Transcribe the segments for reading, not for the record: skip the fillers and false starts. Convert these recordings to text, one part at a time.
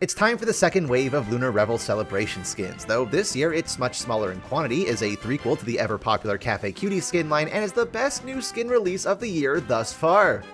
It's time for the second wave of Lunar Revel celebration skins, though this year it's much smaller in quantity, is a threequel to the ever-popular Cafe Cutie skin line, and is the best new skin release of the year thus far.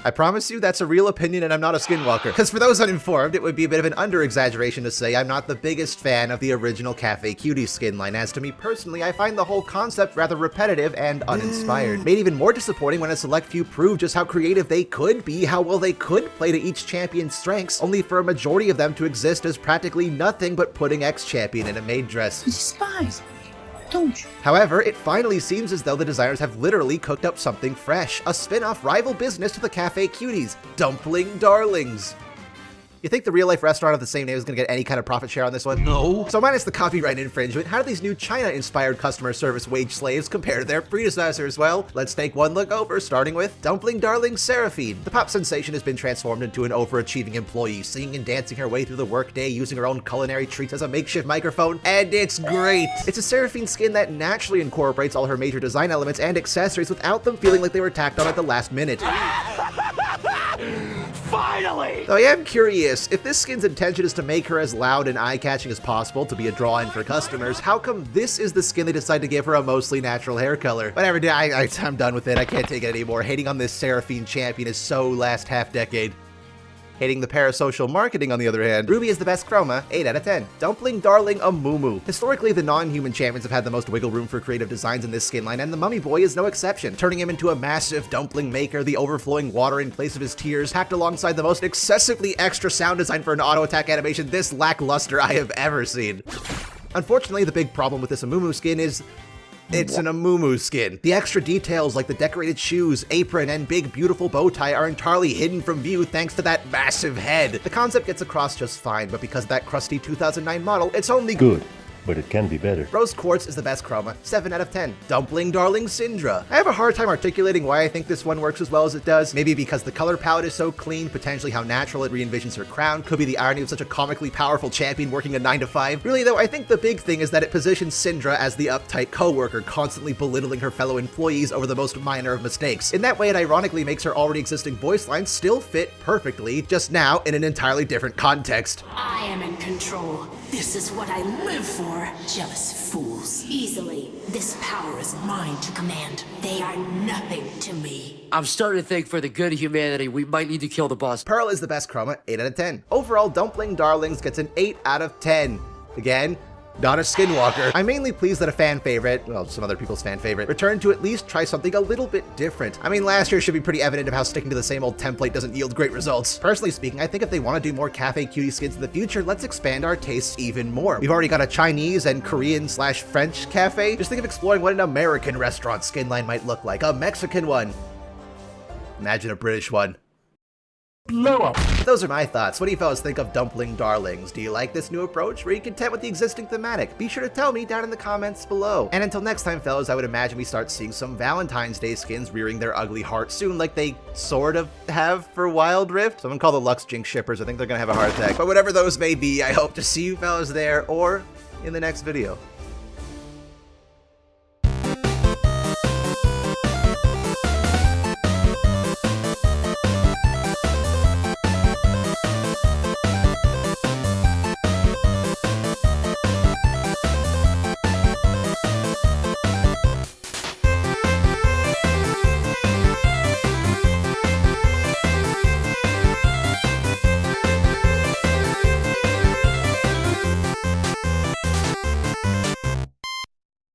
I promise you that's a real opinion and I'm not a skinwalker, because for those uninformed, it would be a bit of an under-exaggeration to say I'm not the biggest fan of the original Cafe Cutie skin line, as to me personally, I find the whole concept rather repetitive and uninspired. Made even more disappointing when a select few prove just how creative they could be, how well they could play to each champion's strengths, only for a majority of them to exist as practically nothing but putting X-Champion in a maid dress. You despise me, don't you? However, it finally seems as though the designers have literally cooked up something fresh, a spin-off rival business to the Cafe Cuties, Dumpling Darlings. You think the real-life restaurant of the same name is going to get any kind of profit share on this one? No. So minus the copyright infringement, how do these new China-inspired customer service wage slaves compare to their predecessors? Well, let's take one look over, starting with Dumpling Darling Seraphine. The pop sensation has been transformed into an overachieving employee, singing and dancing her way through the workday using her own culinary treats as a makeshift microphone, and it's great! It's a Seraphine skin that naturally incorporates all her major design elements and accessories without them feeling like they were tacked on at the last minute. Finally! Though I am curious, if this skin's intention is to make her as loud and eye-catching as possible to be a draw-in for customers, how come this is the skin they decide to give her a mostly natural hair color? Whatever, I'm done with it. I can't take it anymore. Hating on this Seraphine champion is so last half-decade. Hating the parasocial marketing, on the other hand. Ruby is the best chroma, 8 out of 10. Dumpling Darling Amumu. Historically, the non-human champions have had the most wiggle room for creative designs in this skin line, and the Mummy Boy is no exception, turning him into a massive dumpling maker, the overflowing water in place of his tears, packed alongside the most excessively extra sound design for an auto-attack animation this lackluster I have ever seen. Unfortunately, the big problem with this Amumu skin is it's an Amumu skin. The extra details like the decorated shoes, apron, and big beautiful bow tie are entirely hidden from view thanks to that massive head. The concept gets across just fine, but because of that crusty 2009 model, it's only good. But it can be better. Rose Quartz is the best chroma, 7 out of 10. Dumpling Darling Syndra. I have a hard time articulating why I think this one works as well as it does. Maybe because the color palette is so clean, potentially how natural it re-envisions her crown, could be the irony of such a comically powerful champion working a 9-to-5. Really though, I think the big thing is that it positions Syndra as the uptight co-worker, constantly belittling her fellow employees over the most minor of mistakes. In that way, it ironically makes her already existing voice lines still fit perfectly, just now in an entirely different context. I am in control. This is what I live for. Jealous fools. Easily. This power is mine to command. They are nothing to me. I'm starting to think for the good of humanity, we might need to kill the boss. Pearl is the best chroma, 8 out of 10. Overall, Dumpling Darlings gets an 8 out of 10. Again, not a skinwalker. I'm mainly pleased that a fan favorite, well, some other people's fan favorite, returned to at least try something a little bit different. I mean, last year should be pretty evident of how sticking to the same old template doesn't yield great results. Personally speaking, I think if they want to do more Cafe Cutie skins in the future, let's expand our tastes even more. We've already got a Chinese and Korean/French cafe. Just think of exploring what an American restaurant skin line might look like, a Mexican one. Imagine a British one. Blow up. Those are my thoughts. What do you fellas think of Dumpling Darlings? Do you like this new approach? Were you content with the existing thematic? Be sure to tell me down in the comments below. And until next time, fellas, I would imagine we start seeing some Valentine's Day skins rearing their ugly heart soon, like they sort of have for Wild Rift. Someone call the Lux Jinx shippers. I think they're gonna have a heart attack. But whatever those may be, I hope to see you fellas there or in the next video.